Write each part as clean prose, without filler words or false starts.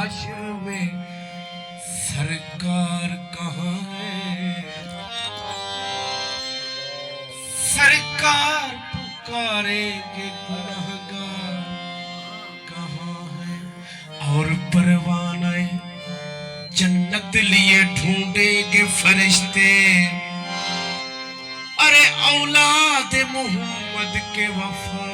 हाशर में सरकार कहाँ है? सरकार पुकारेंगे गुनहगार कहाँ है? और परवाने जन्नत लिए ढूंढेंगे फरिश्ते। अरे औलाद मोहम्मद के वफा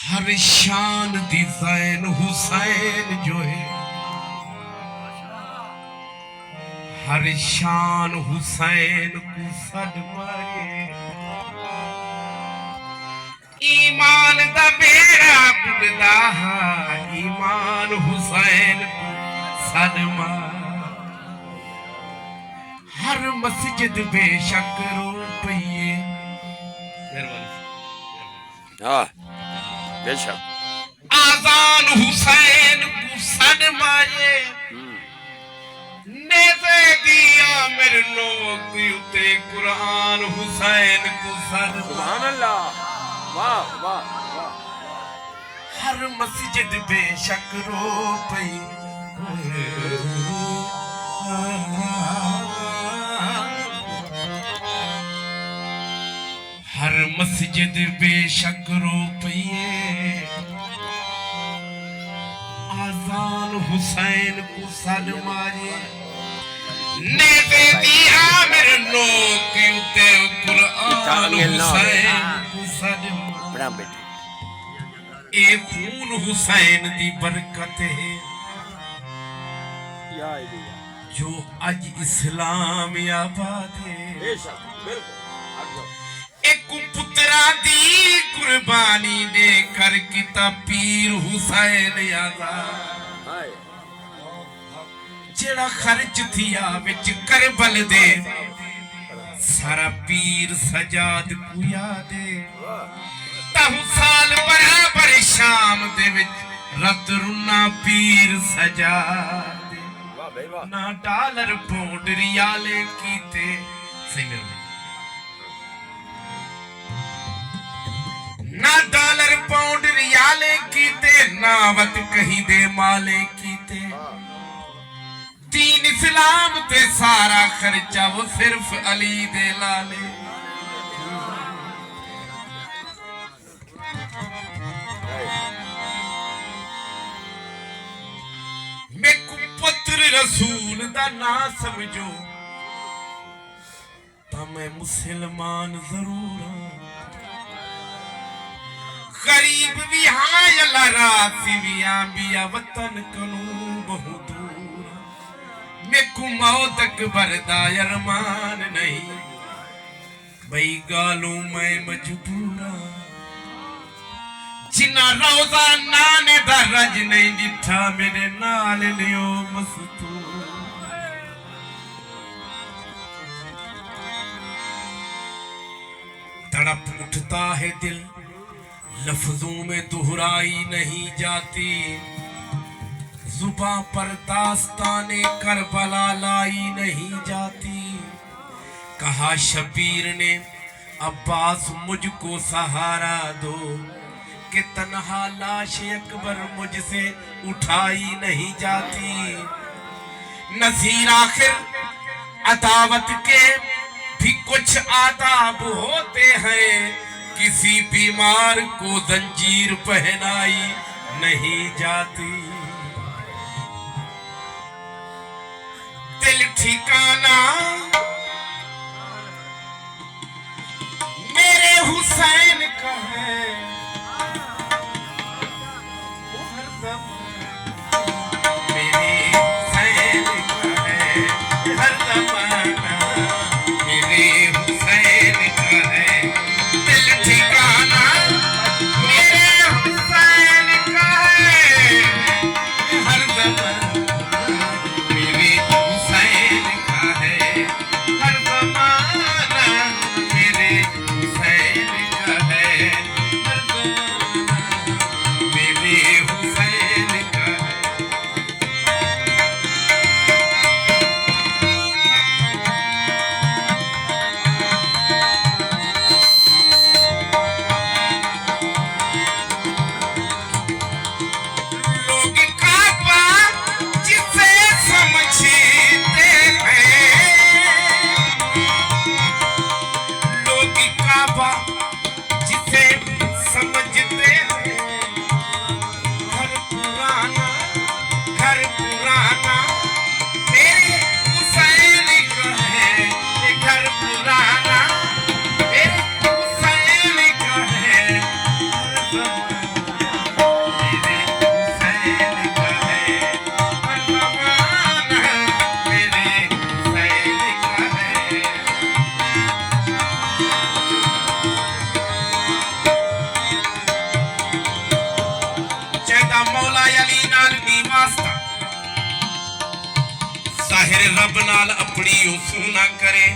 हर शान दी ज़ैन हुसैन जो है, हर शान हुसैन को सदमाए। ईमान दा बेड़ा बुलदा, ईमान हुसैन को सदमा। हर मस्जिद बेशक रो पइए। हाँ बेशक आजान हुसैन को सदमाए। नेज़े दिया मेरे लोग उते कुरान हुसैन को सदमा। सुभान अल्लाह, वाह वाह वाह। हर मस्जिद बेशक रो पई। हर मस्जिद बेशक रो पइए। आजान हुसैन को सदमाए। नेज़े दिया मेरे लोग उते कुरान हुसैन को सदमा। बड़ा बेटे ए खून हुसैन दी बरकत है जो अज इस्लाम आबाद है। एक पुत्रा दी कुर्बानी दे कर किता पीर हुसैन आजाद। जेड़ा खर्च थिया विच करबल दे सारा पीर सजाद को याद है। ताहू साल बराबर शाम दे विच रत रुना पीर सजाद। ना डॉलर पौंड रियाले कीते सही में ना डॉलर पौंड रियाले कीते नावत कहीं दे माले कीते। दीन इस्लाम ते सारा खर्चा वो सिर्फ अली दे लाले। मेकू पुत्र रसूल दा ना समझो ता मैं मुसलमान जरूर हाँ। गरीब भी हाँ यला रासी भी आंबिया वतन कनू बहु दूर। मेकू मौत अकबर दा अरमान नहीं बई गालू मैं मजबूरा। जिना रोजा नाने दा रज नहीं डिठा मेरे नाल लियो मस्तूर। तड़प उठता है दिल लफ्जों में दोहराई नहीं जाती। जुबां पर दास्ताने करबला लाई नहीं जाती। कहा शबीर ने अब्बास मुझको सहारा दो कि तन्हा लाश अकबर मुझसे उठाई नहीं जाती। नज़ीर आखिर अदावत के भी कुछ आदाब होते हैं। किसी बीमार को जंजीर पहनाई नहीं जाती। दिल ठिकाना मेरे हुसैन का है। हर नूराना मेरे हुसैन का है मेरे हुसैन का है फरमाना मेरे हुसैन का है चैता मौला अली नाल नी वास्ता ज़ाहिर रब नाल अपनी उसू ना करे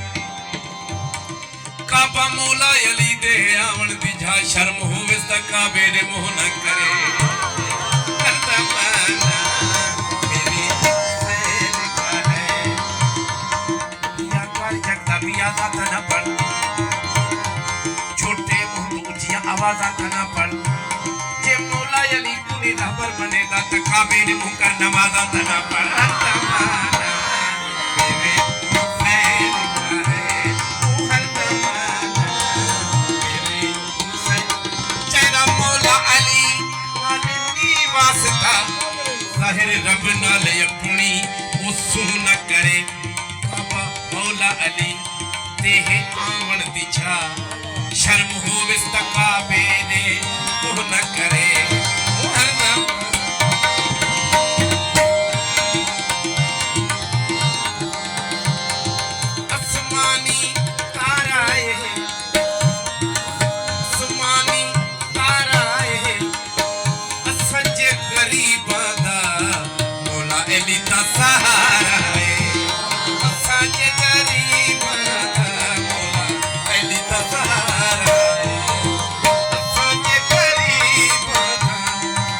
काबा मौला अली दे आवन दी जा शर्म होवे ता काबे दे मोह ना करे फरमाना मेरे हुसैन का है या कर जगदा बिया दा ना पड़ छोटे मुंह तो ऊंचियां आवाज़ां ना पड़ जे मौला अली कुनी रहबर बनेगा त काबे दे मुंह कर नमाज़ां ना पड़ फरमाना मेरे हुसैन का है फरमाना मेरे हुसैन चैदा मौला अली वाले नी वास्ता ज़ाहिर रब नाल अपनी उसू न करे बाबा मौला अली तेह आवन दी छा शर्म होवे ता काबे दे मोह न करे आसमानी तारा है आसमानी तारा है असजे गरीब दा मौला अली दा सहारा है असजे गरीब दा मौला अली दा सहारा है असजे गरीब दा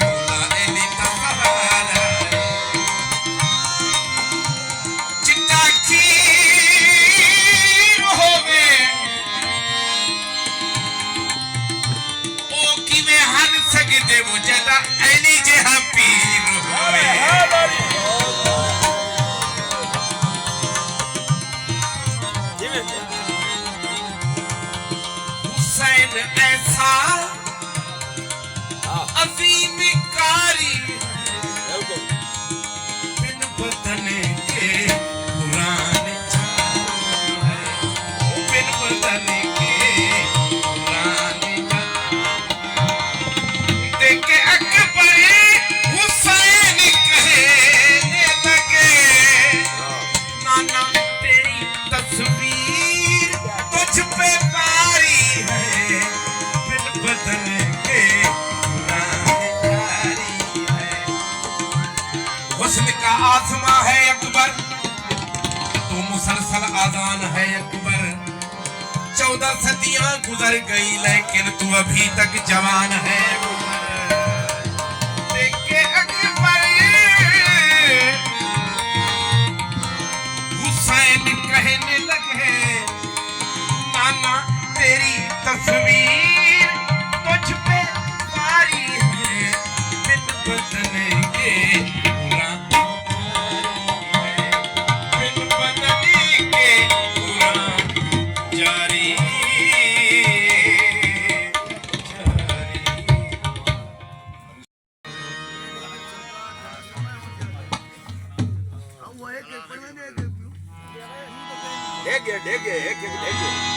मौला अली दा सहारा है चिट्टा खीर होवे ओ किवें हर सकदे मुझदा अली जिहा पीर होवे हुसैन ऐसा अजीम कारी बिन बदन के कुरान जारी है बिन बदन के कुरान देखे अकबर हुसैन कहने लगे नाना तेरी तस्वीर तुझ पे पारी है बिन बदन के कुरान जारी है हुस्न का आसमां है अकबर तो मुसलसल आजान है अकबर 14 सदियां गुजर गई लेकिन तू अभी तक जवान है अकबर देखे अकबर हुसैन कहने लगे नाना तेरी तस्वीर तुझ पे पारी है बिन बदन के कुरान बिन बदन के कुरान जारी डेगे डेगे एक एक डेगे